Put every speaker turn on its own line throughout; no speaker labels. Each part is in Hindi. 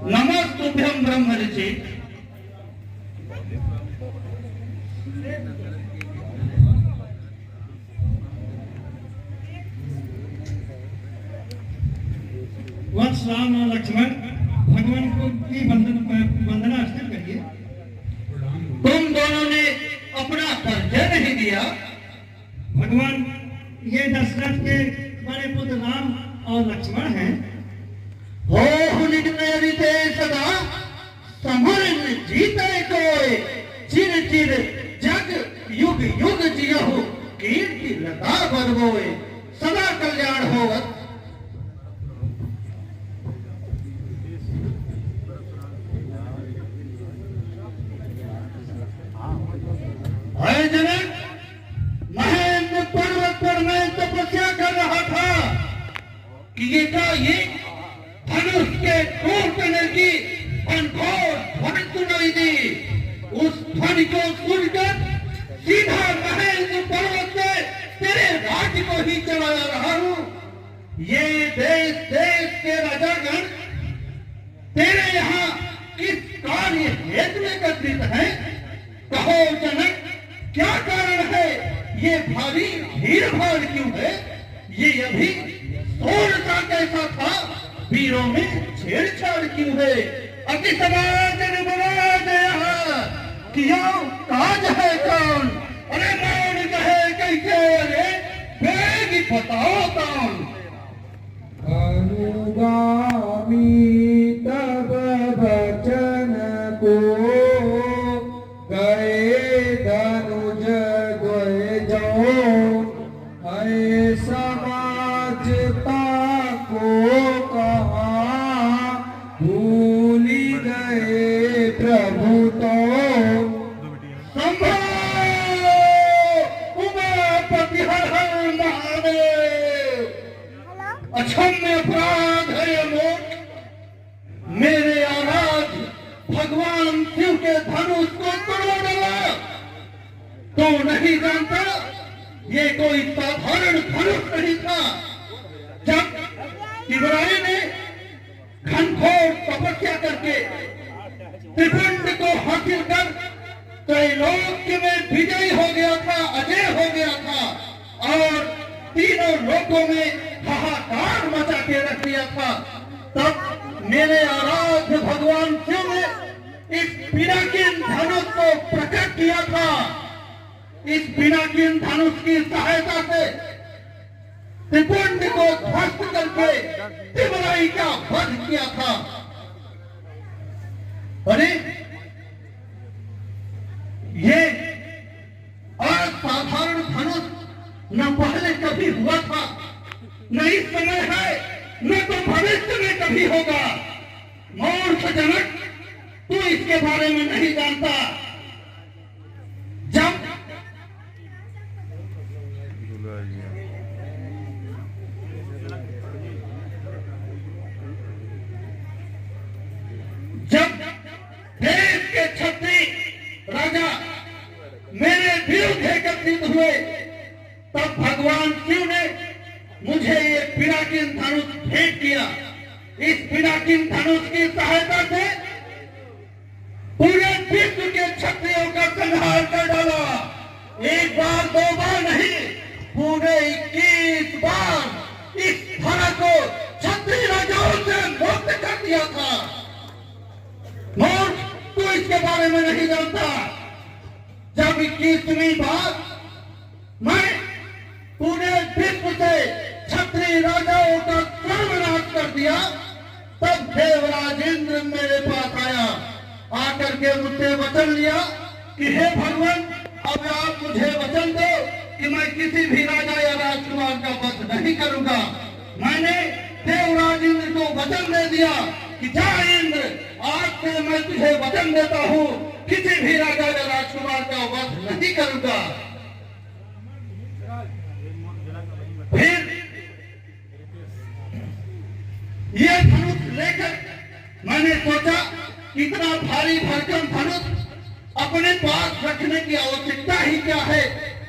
नमस्तुभ्यं ब्रह्म ऋषि।
वत्स राम और लक्ष्मण भगवान को की वंदना अर्चना करिए।
तुम दोनों ने अपना परिचय नहीं दिया।
भगवान ये दशरथ के बड़े पुत्र राम और लक्ष्मण हैं।
हो निकले थे सदा समरण जीते कोय, चिर चिर जग युग युग जियहु कीर्ति लता बरबोए, सदा कल्याण होवत। है जनक, महेंद्र पर्वत पर मैं तपस्या कर रहा था कि ये धनुष के टूटने की अनघोर ध्वनि सुनाई दी। उस ध्वनि को सुनकर सीधा महेंद्र पर्वत से तेरे राज्य को ही चला जा रहा हूँ। ये देश देश के राजागण तेरे यहाँ किस कार्य हेतु एकत्रित है? कहो जनक, क्या कारण है? ये भारी भीड़ भाड़ क्यों है? ये अभी शोरता कैसा था? वीरों में छेड़छाड़ क्यों है? अति समाज ने बना दिया कि यहाँ ताज है कौन? अरे मौन कहे कैसे? अरे बेग बताओ कौन?
अनुगामी तब वचन को गए धनुज द्वय जो, है समाजता को कहा भूली गए प्रभु तो। उमापति हर हर महादेव, अक्षम्य अपराध है अमोट। मेरे आराध्य भगवान शिव के धनुष को तोड़ डाला। तो नहीं जानता ये कोई साधारण धनुष नहीं था। जब शिवराय ने घनघोर तपस्या करके त्रिपुंड को हासिल कर त्रैलोक्य में विजयी हो गया था, अजय हो गया था और तीनों लोकों में हाहाकार मचा के रख दिया था, तब मेरे आराध्य भगवान शिव ने इस पिनाकिन धनुष को प्रकट किया था। इस पिनाकिन धनुष की सहायता से त्रिपुंड को ध्वस्त करके त्रिपुराई का वध किया था। अरे ये असाधारण धनुष न पहले कभी हुआ था, न इस समय है, न तो भविष्य में कभी होगा। मूर्ख जनक, तू इसके बारे में नहीं जानता। जब देश के क्षत्रिय राजा मेरे विरुद्ध एकत्रित हुए, तब भगवान शिव ने मुझे ये पिनाकिन धनुष भेंट किया। इस पिनाकिन धनुष की सहायता से पूरे विश्व के क्षत्रियों का संहार कर डाला। एक बार दो बार नहीं, पूरे 21 बार इस धरा को क्षत्रिय राजाओं से मुक्त कर दिया था। मूर्ख, तू इसके बारे में नहीं जानता। जब 21वीं बार मैं पूरे विश्व से क्षत्रिय राजाओं का सर्वनाश कर दिया, तब देवराज इंद्र मेरे पास आया। आकर के मुझसे वचन लिया कि हे भगवान, अब आप मुझे वचन दो कि मैं किसी भी राजा या राजकुमार का वध नहीं करूंगा। मैंने देवराज इंद्र को वचन दे दिया कि जा इंद्र, आज से मैं तुझे वचन देता हूँ, किसी भी राजा या राजकुमार का वध नहीं करूंगा। फिर ये धनुष लेकर मैंने सोचा, इतना भारी भरकम धनुष
अपने पास रखने की आवश्यकता ही क्या है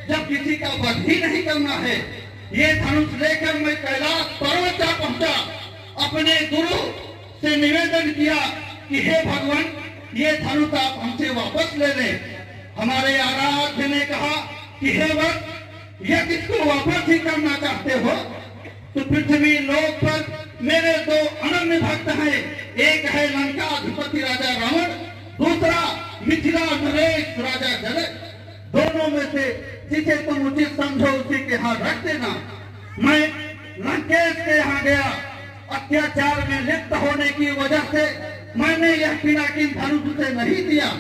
जब किसी का वध ही नहीं करना है। ये धनुष लेकर मैं कैलाश पर्वत जा पहुंचा, अपने गुरु से निवेदन किया कि हे भगवान, ये धनुष आप हमसे वापस ले लें। हमारे आराध्य ने कहा कि हे वत्स, यदि इसको वापस ही करना चाहते हो तो पृथ्वी लोक पर मेरे दो अनन्य भक्त हैं, एक है लंका अधिपति राजा रावण, दूसरा मिथिला नरेश राजा जनक। दोनों में से जिसे तुम उचित समझो उसी के यहाँ रख देना। मैं लंकेश के यहाँ गया, अत्याचार में लिप्त होने की वजह से मैंने यह पिनाकिन धनुष उसे नहीं दिया।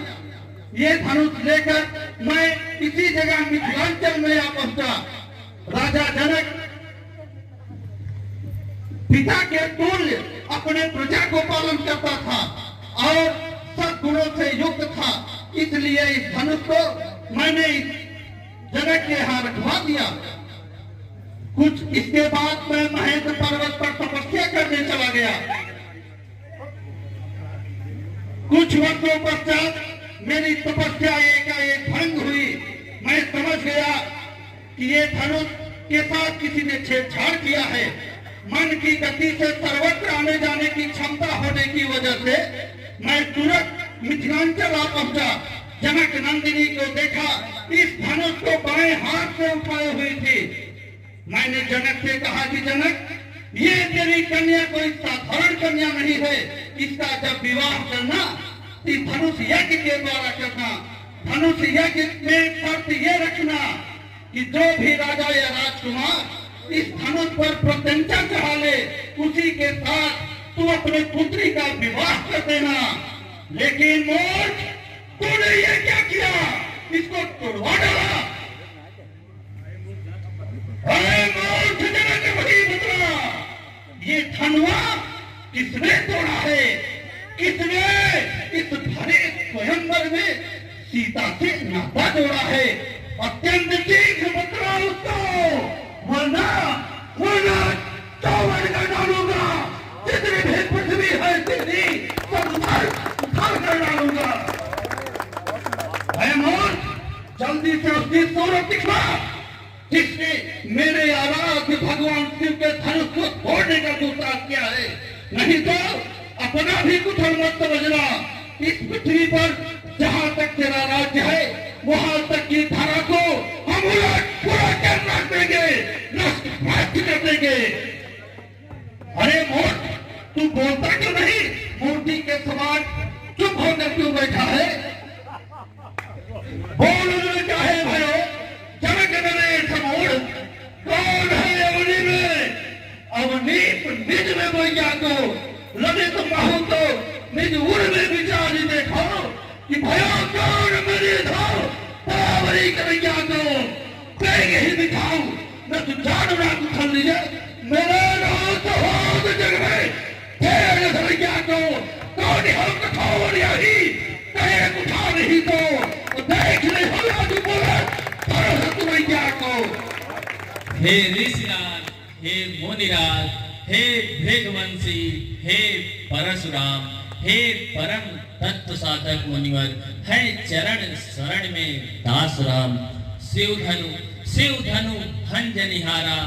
ये धनुष लेकर मैं इसी जगह मिथिलांचल में आ पहुंचा। राजा जनक पिता के तुल्य अपने प्रजा को पालन करता था और सद्गुणों से युक्त था, इसलिए इस धनुष को मैंने जनक के यहाँ रखवा दिया। कुछ इसके बाद मैं महेंद्र पर्वत पर तपस्या करने चला गया। कुछ वर्षों पश्चात मेरी तपस्या एकाएक भंग हुई। मैं समझ गया कि ये धनुष के साथ किसी ने छेड़छाड़ किया है। मन की गति से सर्वत्र आने जाने की क्षमता होने की वजह से मैं तुरंत मिथिलांचल आ पहुंचा। जनक नंदिनी को देखा, इस धनुष को बाएं हाथ से उठाए हुई थी। मैंने जनक से कहा कि जनक, ये तेरी कन्या कोई साधारण कन्या नहीं है, इसका जब विवाह करना इस धनुष यज्ञ के द्वारा करना। धनुष यज्ञ में शर्त ये रखना कि जो भी राजा या राजकुमार इस धनुष पर प्रत्यंचा चढ़ा ले, उसी के साथ तू अपने पुत्री का विवाह कर देना। लेकिन मूर्ख, तूने ये क्या किया? इसको तोड़वा डाला। अरे मूर्ख जनक, वही बता, ये धनुआ किसने तोड़ा है? किसने इस भरे स्वयंवर में सीता से नाता जोड़ा है? अत्यंत शीघ्र बतला उसको, वरना चौवन कर डालूंगा। जितनी भी पृथ्वी है तेरी सब उखाड़ कर डालूंगा। जल्दी से उसकी सूरत दिखा जिसने मेरे आराध्य भगवान शिव के धनुष को तोड़ने का दुस्साहस किया है। नहीं तो अपना भी कुछ मत समझना। इस पृथ्वी पर जहां तक तेरा राज्य है वहां तक की धारा को हम उलट पूरा कर रख देंगे, नष्ट कर देंगे। अरे मूर्ख, तू बोलता क्यों नहीं? मूर्ति के समान चुप होकर क्यों बैठा है? बोल चाहे भयो, जनक नरेश मूढ़, कौन है अवनी में? अवनीप निज में मैया को ललित बाहु तो निज उर में विचार देखो कि भयो कौन मेरी धो पावरी कन्हैया को पेग ही दिखाऊं। न तू जान ना तू खल लीजिए मेरे रोज हो तो जग में पेग कन्हैया को कौन हम कठोर यही पेग उठा नहीं तो देख ले हो तू बोले पर कन्हैया को।
हे ऋषिराज, हे मुनिराज, हे भृगवंशी, हे परशुराम, हे परम तत्व साधक मुनिवर, है चरण शरण में दास राम। शिव धनु भंजनिहारा,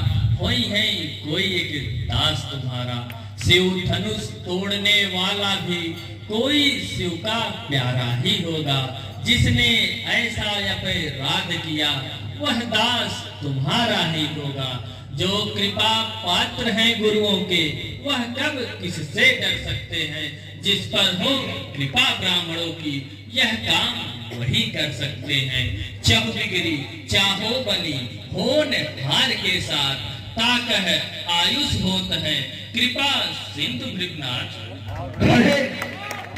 होई है कोई एक दास तुम्हारा। शिव धनुष तोड़ने वाला भी कोई शिव का प्यारा ही होगा। जिसने ऐसा अपराध किया वह दास तुम्हारा ही होगा। जो कृपा पात्र हैं गुरुओं के वह कब किससे डर सकते हैं। जिस पर हो कृपा ब्राह्मणों की यह काम वही कर सकते हैं। चहु बिगड़ी चाहो बनी होन हार के साथ ताकह आयुष होत है कृपा सिंधु भृगनाथ।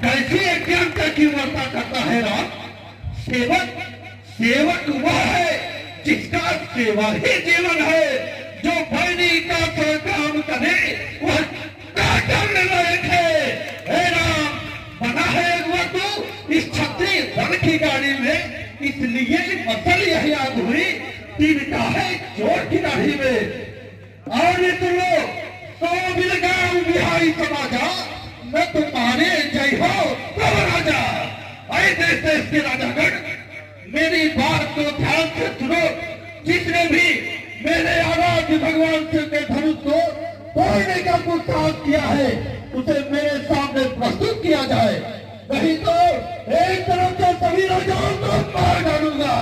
कैसी अज्ञानता की वर्ता करता है राम? सेवक वह है जिसका सेवा ही जीवन है। जो भैनी का काम करे वह करने लायक है। हे राम, बना है अगुआ तो इस छत्री धन की गाड़ी में, इसलिए मसल यह याद हुई तीन का है चोर की दाढ़ी में। और ये तुम लोग सौ बिलगांव बिहारी समाजा, मैं तुम्हारे जय हो तब राजा। ऐसे देश के राजागण
मेरी बात को ध्यान से सुनो। जिसने भी मेरे आराध्य भगवान शिव के धनुष को तोड़ने का दुस्साहस किया है उसे मेरे सामने प्रस्तुत किया जाए, नहीं तो एक तरफ से सभी राजाओं को मार डालूंगा।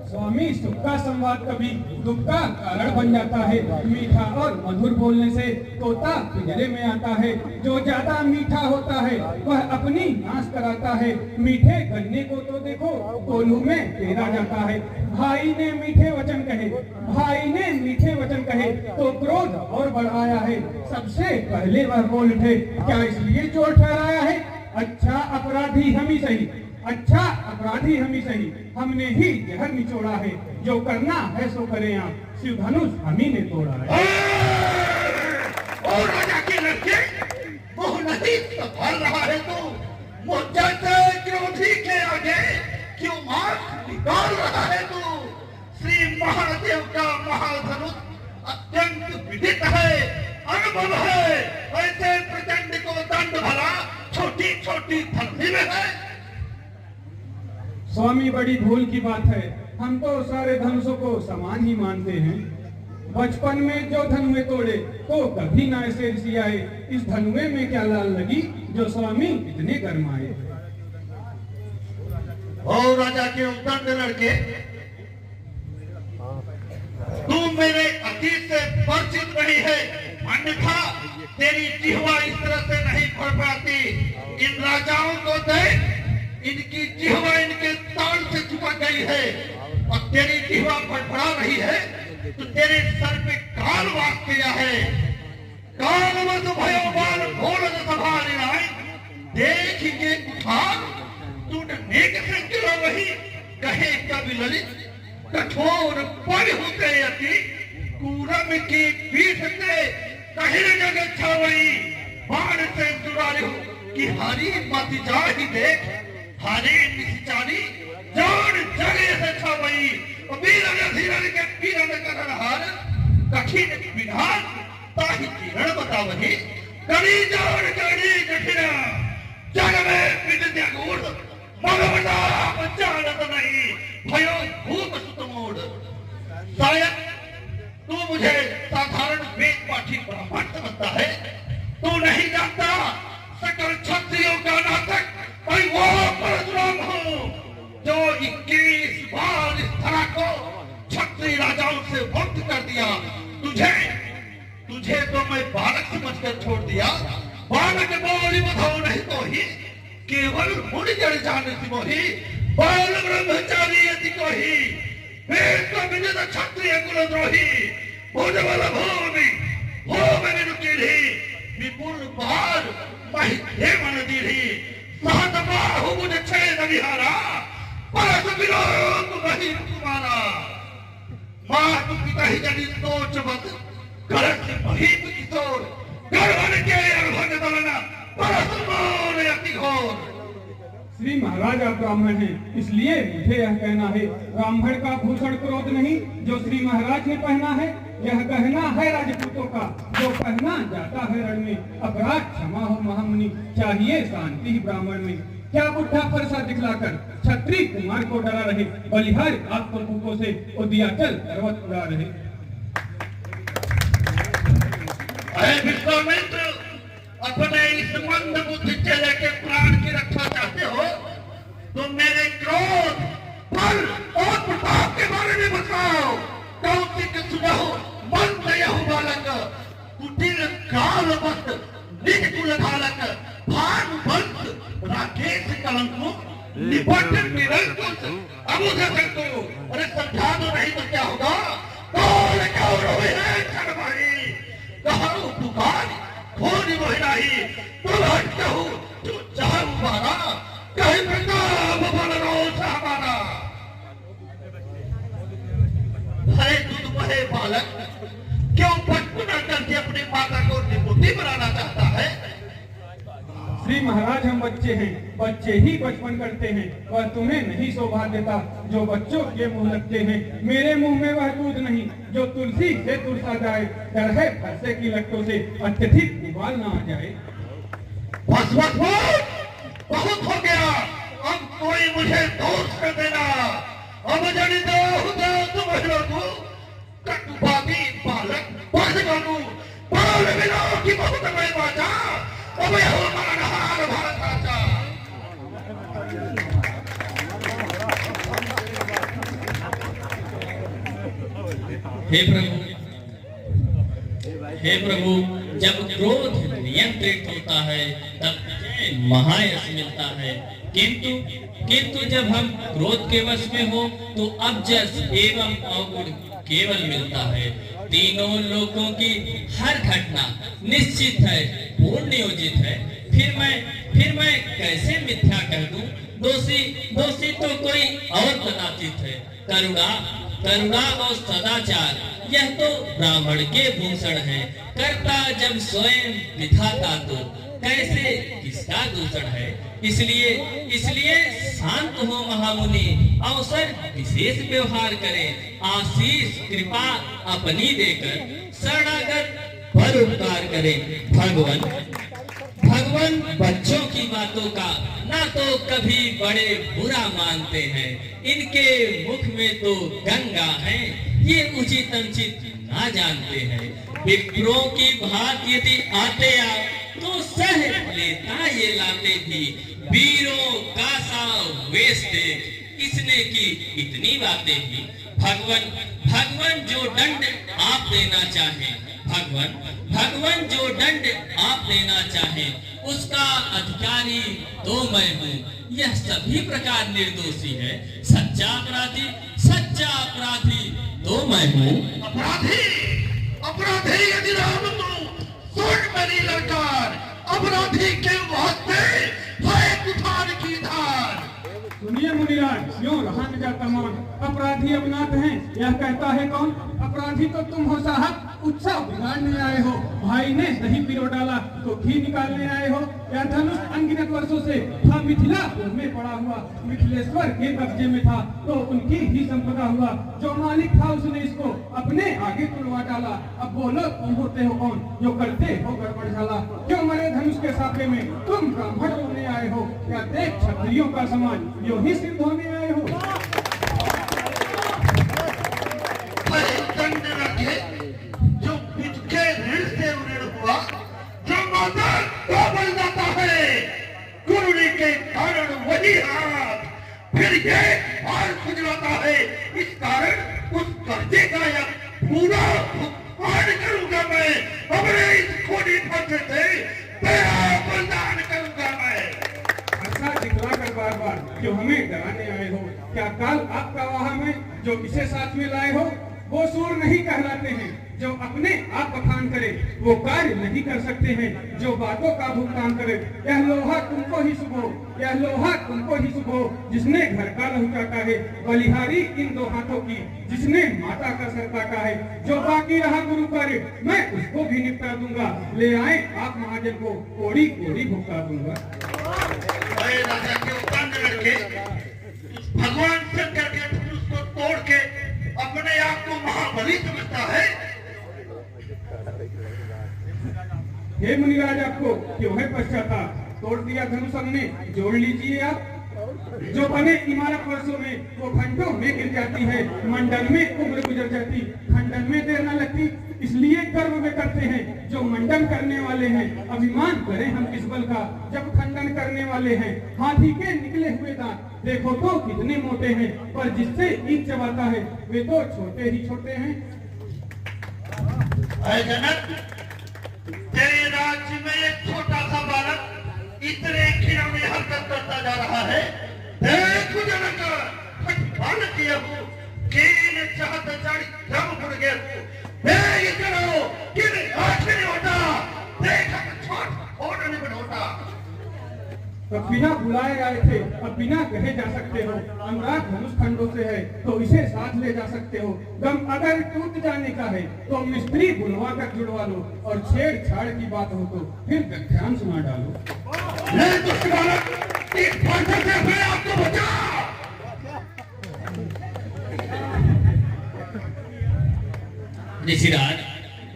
स्वामी, सुख का संवाद कभी दुख का कारण बन जाता है। मीठा और मधुर बोलने से तोता पिंजरे में आता है। जो ज्यादा मीठा होता है वह अपनी नाश कराता है। मीठे गन्ने को तो देखो कोल्हू में पेरा जाता है। भाई ने मीठे वचन कहे तो क्रोध और बढ़ आया है। सबसे पहले वह बोल उठे, क्या इसलिए चोर ठहराया है? अच्छा अपराधी हम ही सही, हमने ही जहर निचोड़ा है। जो करना है सो करें आप, शिव धनुष हम ही ने तोड़ा है।
और राजा के लड़के मुंह नहीं संभाल रहा है तू, मुझ जैसे क्रोधी के आगे क्यों मार्ग निकाल रहा है तू? श्री महादेव का महाधनुष अत्यंत विदित है, अनुभव है। ऐसे प्रचंड को दंड भला छोटी छोटी धरती में है।
स्वामी, बड़ी भूल की बात है। हम तो सारे धनुषों को समान ही मानते हैं। बचपन में जो धनुए तोड़े तो कभी ना ऐसे रिसियाए। इस धनुए में क्या लाल लगी जो स्वामी इतने गरमाए।
ओ राजा के उद्दंड लड़के, तू मेरे अतीत से परिचित नहीं है, अन्यथा तेरी जिह्वा इस तरह से नहीं फड़फड़ाती। इन राजाओं को देख, इनकी जिह्वा इनके ताल से चिपक गई है और तेरी जिह्वा फड़फड़ा रही है तो तेरे सर पे काल वास किया है। काल मत भयो बाल घोल सभा निराय, देख के कुठार तूने नेक से गिरा वही। कहे कवि ललित कठोर पल होते अति, कूरम की पीठ से कहीं जगह छावई। बाण से दुरारी की हारी मत जा ही देख, हारे निचारी जान जगे से छावई। वीरन धीरन के वीरन करन हार, कठिन विधान ताहि किरण बतावही। करी जान करी कठिन, जग में विद्या गूढ़, मगवना जानत नहीं, भयो भूप सुत मूढ़। शायद तू मुझे साधारण वेद पाठी ब्राह्मण समझता है। तू नहीं जानता सकल क्षत्रियों का नाटक मैं वो परशुराम हूँ जो 21 बार इस धरा को क्षत्रिय राजाओं से मुक्त कर दिया। तुझे तो मैं बालक समझकर छोड़ दिया। बालक बोली बधाओ नहीं तो ही, केवल मुनि जड़ जाने से मोही। बाल ब्रह्मचारी यदि को ही, वेद को विदित क्षत्रिय कुलद्रोही। भुजबल भूमि भूमि रुकिली, विपुल बार महिधे मन दीढ़ी। सहत बाहु मुझ छेद विहारा, परस विलोक वही कुमारा। मातु पिता ही जनि सोच मत, करत महीप किशोर। गर्वन के अर्भग दलना, परस मोर अति घोर।
श्री महाराज आप ब्राह्मण हैं, इसलिए मुझे यह कहना है, ब्राह्मण का भूषण क्रोध नहीं जो श्री महाराज ने पहना है। यह गहना है राजपूतों का जो पहना जाता है रण में। अपराध क्षमा हो महामुनि, चाहिए शांति ही ब्राह्मण में। क्या बुढ़ा फरसा दिखलाकर क्षत्रिय कुमार को डरा रहे, बलिहार आप कुलपुतों से उद्याचल पर्वत उड़ा रहे।
अरे विश्वामित्र, अपने इस मंद बुद्धि चेले के प्राण की रक्षा चाहते हो तो मेरे क्रोध, बल और प्रताप के बारे में बताओ। कौतिक सुनहु मंद यहु बालक, कुटिल काल वस्त निज कुल घालक। भानु वंश राकेश कलंकु, निपट निरंकुश अबुध शंकु। अरे समझा दो नहीं तो क्या होगा? कौन कौरव है क्षणभरी, कहु पुकार खोज मोहिनाही। तुम हटहु तू चाहु मारा, कहीं प्रताप बल रोष हमारा। अरे दूध बहे बालक, क्यों बचपना करके अपनी माता को निपुति बनाना चाहता है?
श्री महाराज हम बच्चे हैं, बच्चे ही बचपन करते हैं। वह तुम्हें नहीं शोभा देता जो बच्चों के मुंह लगते हैं। मेरे मुंह में वह दूध नहीं जो तुलसी से तुलसा जाए। डर है फरसे की लट्टों से अत्यधिक उबाल ना आ जाए।
बस बहुत हो गया, अब कोई मुझे दोष कर देना। अब जड़ी दो तुम्हारे को कटुपाती बालक बंद करूं पाल बिना की बहुत मैं बाजा अब यह हमारा हार भारत राजा।
हे प्रभु, जब क्रोध नियंत्रित होता है तब महायश मिलता है, किंतु जब हम क्रोध के वश में हो तो अबजस एवं अवगुण केवल मिलता है। तीनों लोकों की हर घटना निश्चित है, पूर्ण नियोजित है। फिर मैं कैसे मिथ्या कह दूं? दोषी तो कोई और कदाचित है। करुणा और सदाचार यह तो ब्राह्मण के भूषण है। कर्ता जब स्वयं विधाता तो कैसे किसका दूषण है? इसलिए शांत हो महामुनि, अवसर विशेष व्यवहार करें, आशीष कृपा अपनी देकर शरणागत पर उपकार करें। भगवान बच्चों की बातों का ना तो कभी बड़े बुरा मानते हैं। इनके मुख में तो गंगा है, ये उचित अनुचित ना जानते हैं। विप्रों की बात यदि आते तो सह लेता ये लाते भी। वीरों का सा वेश देख इसने की इतनी बातें ही। भगवान जो दंड आप देना चाहे, भगवान जो दंड आप देना चाहे, उसका अधिकारी तो मैं हूँ। यह सभी प्रकार निर्दोषी है। सच्चा अपराधी तो मैं हूँ।
अपराधी यदि राम तो सुन मेरी ललकार, अपराधी के वास्ते है कुठार की धार।
सुनिए मुनिराज, क्यों रहा न जाता मौन? अपराधी अवनाथ हैं, यह कहता है कौन? अपराधी तो तुम हो साहब, उत्साह बिगाड़ने आए हो। भाई ने दही पिरो डाला तो घी निकालने आए हो। यह धनुष अनगिनत वर्षों से था मिथिलापुर में पड़ा हुआ, मिथिलेश्वर के कब्जे में था तो उनकी ही संपदा हुआ। जो मालिक था उसने इसको अपने आगे तुलवा डाला। अब बोलो तुम होते हो कौन जो करते हो गड़बड़ झाला? क्यों मरे धनुष के साथे में तुम ब्राह्मण होने आए हो? क्या देख क्षत्रियों का समाज यो ही सिद्ध होने आए हो?
दंड रखे जो पिछके ऋण से ऋण हुआ, जो माता तो बन जाता है कुरुड़ी के कारण वही हाथ फिर ये हार खुजलाता है। इस कारण उस कर्जे का या पूरा भुगतान करूंगा मैं। अपने इस खोटी फंसे से तेरा बलिदान करूंगा मैं।
अच्छा दिखला कर बार क्यों हमें डराने आए हो? क्या काल आपका वाह में जो इसे साथ में लाए हो वो सूर नहीं कहलाते हैं? जो अपने आप बखान करे वो कार्य नहीं कर सकते हैं। जो बातों का भुगतान करे यह लोहा तुमको ही सुबो, जिसने घर का लहू काटा है। बलिहारी इन दो हाथों की जिसने माता का सर काटा है। जो बाकी रहा गुरु कार्य मैं उसको भी निपटा दूंगा। ले आए आप महाजन को कोड़ी भुगता दूंगा।
भगवान शंकर के धनुष को तोड़ के अपने आप को महाबली समझता है।
हे मुनिराज, आपको क्यों है पश्चाताप? तोड़ दिया धनुष हमने, जोड़ लीजिए आप। जो बने इमारत वर्षों में वो घंटों में गिर जाती है। मंडल में उम्र गुजर जाती, खंडन में देर न लगती। इसलिए गर्व में करते हैं जो मंडन करने वाले हैं। अभिमान करें हम किस बल का जब खंडन करने वाले हैं। हाथी के निकले हुए दांत देखो तो कितने मोटे हैं, पर जिससे ईंट चबाता है वे तो छोटे ही छोटे हैं।
जनक, तेरे राज्य में एक छोटा सा बालक इतने खिलौने हरकत करता जा रहा है। देख जनक, फटफान किया हो किन चाहत जड़ी जम फुट गया ये करो किन आंख नहीं होता। देख छोड़ नहीं बढ़ोता।
अब बिना बुलाए आए थे, अब बिना कहे जा सकते हो। अनुराग धनुष खंडों से है तो इसे साथ ले जा सकते हो। गम अगर टूट जाने का है तो मिस्त्री बुलवा कर जुड़वा लो, और छेड़छाड़ की बात हो तो फिर व्याख्यान सुना डालो।
नहीं दुष्ट बालक, इस फांसे से अपने आप को बचा।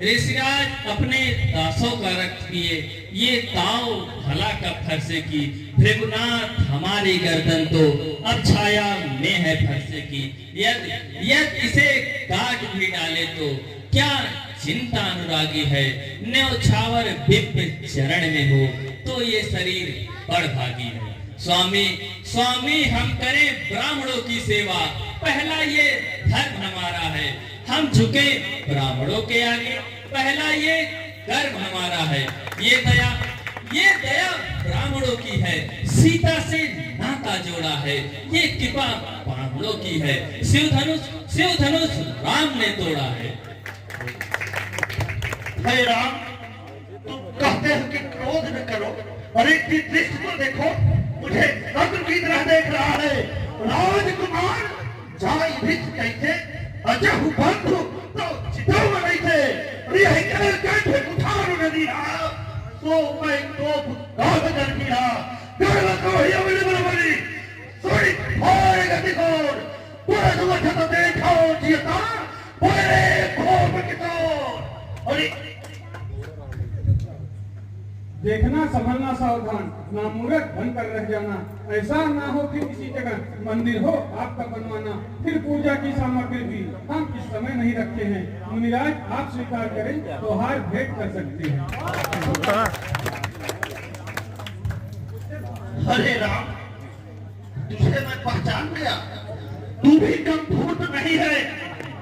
ऋषिराज अपने दासों का रक्त पिए ये ताव भला कब फरसे की, भृगुनाथ हमारी गर्दन तो अब छाया में है फरसे की। यद इसे काट भी डाले तो क्या चिंता अनुरागी है, न्यौछावर दिव्य चरण में हो तो ये शरीर बड़ भागी है। स्वामी स्वामी हम करें ब्राह्मणों की सेवा, पहला ये धर्म हमारा है। हम झुके ब्राह्मणों के आगे, पहला ये कर्म हमारा है। ये दया ब्राह्मणों की है, सीता से नाता जोड़ा है। ये कृपा ब्राह्मणों की है, शिव धनुष राम ने तोड़ा है।
हे राम, तुम कहते हो कि क्रोध न करो, अरे दृष्टि को देखो, मुझे नग्न की तरह देख रहा है। राजकुमार जाई भिष कैसे अजहु बंधु तो चितव नहीं थे, रिह कर कंठ उठारो नदी रहा, सो मैं कोप गाव कर गिरा, गर्व को ये बड़ी सोई भाई गति कोर, पूरा दुवठ तो देखो जीता, पूरे कोप कितोर। अरे
देखना संभलना सावधान, नामूर्ख बनकर रह जाना, ऐसा ना हो कि किसी जगह मंदिर हो आपका बनवाना, फिर पूजा की सामग्री भी हम इस समय नहीं रखते हैं। मुनिराज आप स्वीकार करें तो हार भेंट कर सकते हैं।
हरे राम, तुझे मैं पहचान गया, तू भी कम धूर्त नहीं है।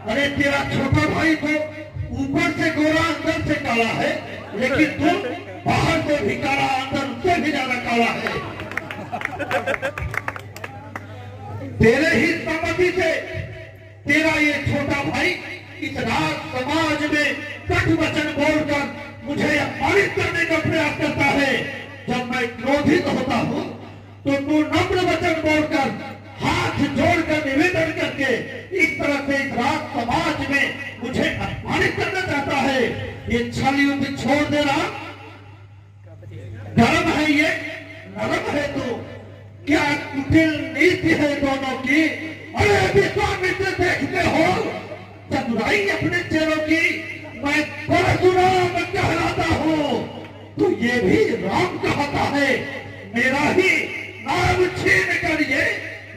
अरे तेरा छोटा भाई तो ऊपर से गोरा अंदर से काला है, लेकिन तू बाहर से भी काला अंदर उससे भी ज्यादा काला है। तेरे ही सम्मति से तेरा ये छोटा भाई इस राज समाज में कट वचन बोलकर मुझे अपमानित करने का प्रयास करता है। जब मैं क्रोधित होता हूँ तो तू नम्र वचन बोलकर हाथ जोड़कर निवेदन करके इस तरह से इस राज समाज में मुझे अपमानित करना चाहता है। ये छल युद्ध छोड़ देना, धर्म है ये, नरम है तो क्या कुटिल नीति है दोनों की। अरे विश्वामित्र देखते हो चतुराई अपने चेहरों की, मैं परशुराम कहलाता हूँ तो ये भी राम कहता है। मेरा ही नाम छीन कर ये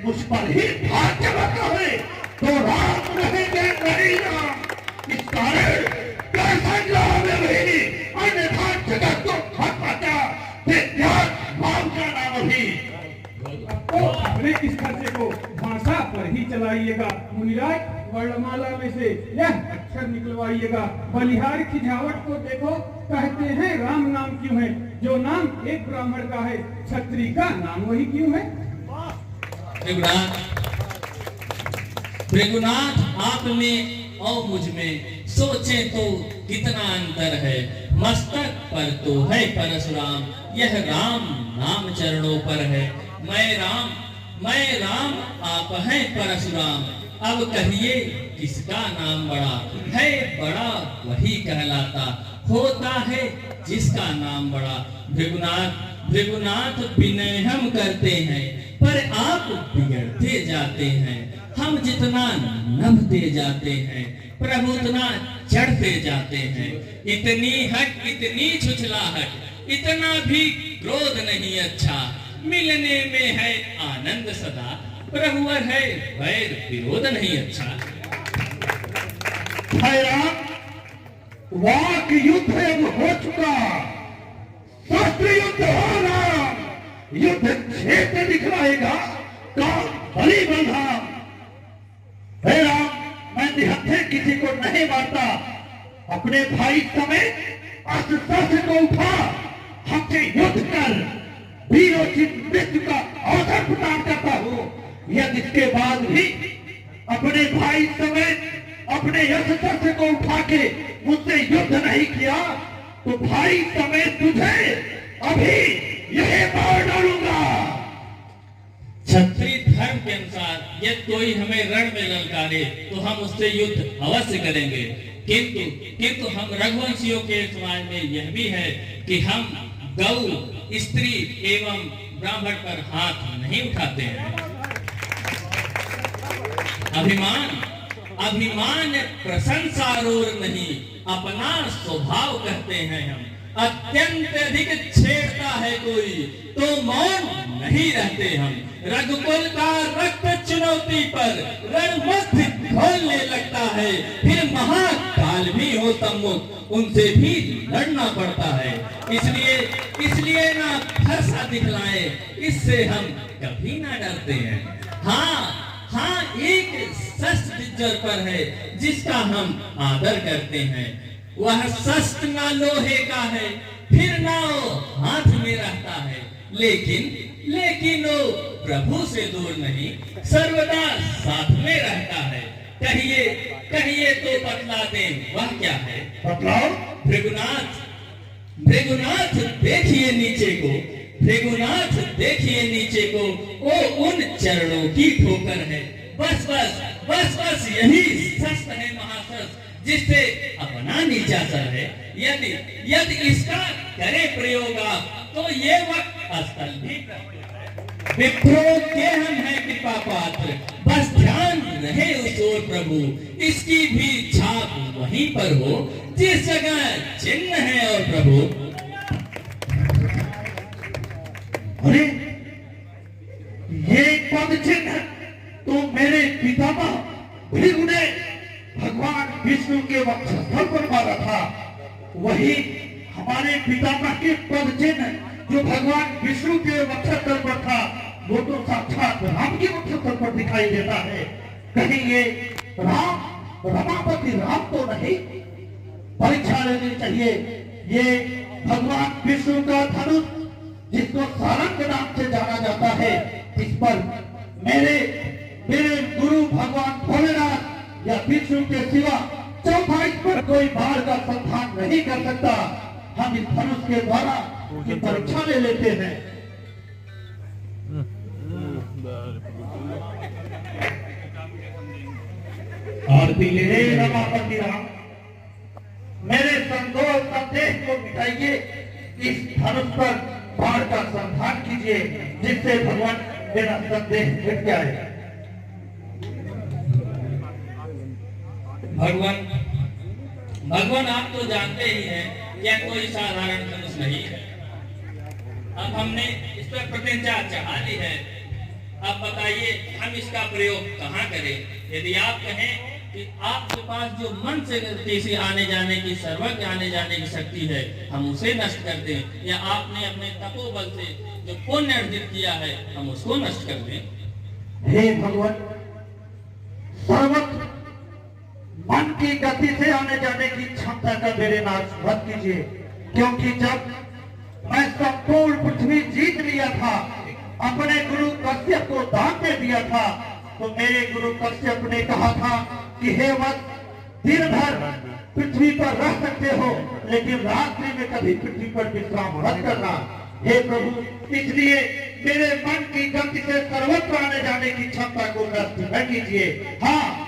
मुझ पर ही भाग चलाता है, तो राम रहेंगे नहीं राम। इस कारण कैसा राम भी अन्यथा जगत को खत्म भाव का नाम भी
तो अपने इस खर्चे को भाषा पर ही चलाइएगा। मुनिराज वर्णमाला में से यह अक्षर निकलवाइएगा। बलिहार खिजावट को देखो, कहते हैं राम नाम क्यों है, जो नाम एक ब्राह्मण का है, क्षत्रिय का नाम वही क्यों है।
भृगुनाथ आप में और मुझ में सोचे तो कितना अंतर है। मस्तक पर तो है परशुराम, यह राम नाम चरणों पर है। मैं राम आप हैं परशुराम, अब कहिए किसका नाम बड़ा है। बड़ा वही कहलाता होता है जिसका नाम बड़ा। भृगुनाथ विनय हम करते हैं, पर आप बिगड़ते जाते हैं। हम जितना नभते जाते हैं, प्रभु उतना चढ़ते जाते हैं। इतनी हट इतनी छुछलाहट, इतना भी क्रोध नहीं अच्छा। मिलने में है आनंद सदा, प्रभुवर है वैर विरोध नहीं अच्छा।
वाक युद्ध अब हो चुका, शस्त्र युद्ध हो रहा, युद्ध क्षेत्र दिखलाएगा कौन बलि बलधाम। हे राम, मैं निहत्थे किसी को नहीं मारता, अपने भाई समेत अस्त्र शस्त्र को उठा, हमसे युद्ध कर वीरोचित मृत्यु का अवसर प्रदान करता हूँ। यदि इसके बाद भी अपने भाई समेत अपने अस्त्र शस्त्र को उठा के मुझसे युद्ध नहीं किया तो भाई समेत तुझे अभी यही मार डालूंगा।
क्षत्रिय धर्म के अनुसार यदि कोई हमें रण में ललकारे तो हम उससे युद्ध अवश्य करेंगे, किंतु हम रघुवंशियों के समाज में यह भी है कि हम गौ, स्त्री एवं ब्राह्मण पर हाथ नहीं उठाते हैं। अभिमान प्रशंसारोर नहीं, अपना स्वभाव कहते हैं हम। अत्यंत अधिक छेड़ता है कोई तो मौन नहीं रहते हम। रघुकुल का रक्त चुनौती पर रणमध्य खोलने लगता है, फिर महाकाल भी हो सम्मुख उनसे भी लड़ना पड़ता है। इसलिए ना फरसा दिखलाए, इससे हम कभी ना डरते हैं। हाँ, एक शस्त्र दिज्जर पर है जिसका हम आदर करते हैं। वह शस्त्र ना लोहे का है, फिर ना वो हाथ में रहता है, लेकिन वो प्रभु से दूर नहीं, सर्वदा साथ में रहता है। कहिए तो बतला दें वह क्या है?
बतलाओ।
भृगुनाथ देखिए नीचे को, भृगुनाथ देखिए नीचे को, वो उन चरणों की ठोकर है। बस यही शस्त्र है महाशस्त्र, जिससे अपना नीचा सर है। यदि इसका करे प्रयोग तो ये वक्त स्थल भी विप्रो के हम है कृपा पात्र, बस ध्यान रहे उस ओर प्रभु, इसकी भी छाप वहीं पर हो जिस जगह चिन्ह है और प्रभु।
अरे ये पद चिन्ह तो मेरे पितामह भृगु ने भगवान विष्णु के वक्षस्थल पर मारा था। वही हमारे पितामह के पद चिन्ह जो भगवान विष्णु के वक्षस्थल पर था, वो तो साक्षात राम के वक्षस्थल पर दिखाई देता है। कहीं ये रमापति राम तो नहीं? परीक्षा लेनी चाहिए। ये भगवान विष्णु का धनुष, जिसको सारंग नाम से जाना जाता है, इस पर मेरे गुरु भगवान भोलेनाथ या विष्णु के सिवा चौथा इस पर कोई बाढ़ का संधान नहीं कर सकता। हम इस धनुष के द्वारा की परीक्षा ले लेते हैं। आरती ले रमापति राम, मेरे संदेह को मिटाइए, इस धनुष पर बाढ़ का संधान कीजिए, जिससे भगवान मेरा संदेह मिट जाए।
भगवान आप तो जानते ही हैं यह कोई साधारण धनुष नहीं है। अब हमने इस पर प्रतिज्ञा चढ़ा ली है, अब बताइए हम इसका प्रयोग कहाँ करें? यदि आप कहें कि आपके पास जो मन से किसी आने जाने की, सर्वज्ञ आने जाने की शक्ति है, हम उसे नष्ट कर दें, या आपने अपने तपोबल से जो पुण्य अर्जित किया है हम उसको नष्ट कर दें।
हे भगवान, सर्वत्र मन की गति से आने जाने की क्षमता का मेरे नाश मत कीजिए, क्योंकि जब मैं संपूर्ण पृथ्वी जीत लिया था, अपने गुरु कश्यप को दान दे दिया था, तो मेरे गुरु कश्यप ने कहा था कि हे वत्स, दिन भर पृथ्वी पर रह सकते हो, लेकिन रात्रि में कभी पृथ्वी पर विश्राम मत करना। हे प्रभु, इसलिए मेरे मन की गति से सर्वत्र आने जाने की क्षमता को नष्ट न कीजिए। हाँ,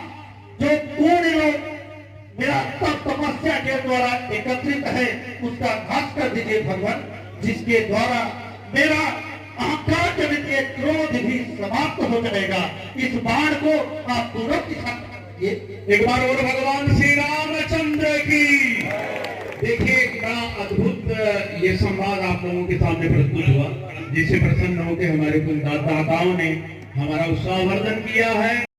जो पूर्ण लोग मेरा तप तपस्या के द्वारा एकत्रित है, उसका नाश कर दीजिए भगवान, जिसके द्वारा मेरा अहंकार जनित ये क्रोध भी समाप्त हो जाएगा। इस बाण को आप तुरंत दिखाइए।
एक बार और भगवान श्री रामचंद्र की। देखिए बड़ा अद्भुत ये संवाद आप लोगों के सामने प्रस्तुत हुआ, जिससे प्रसन्न होकर हमारे कुल दाताओं ने हमारा उत्साहवर्धन किया है।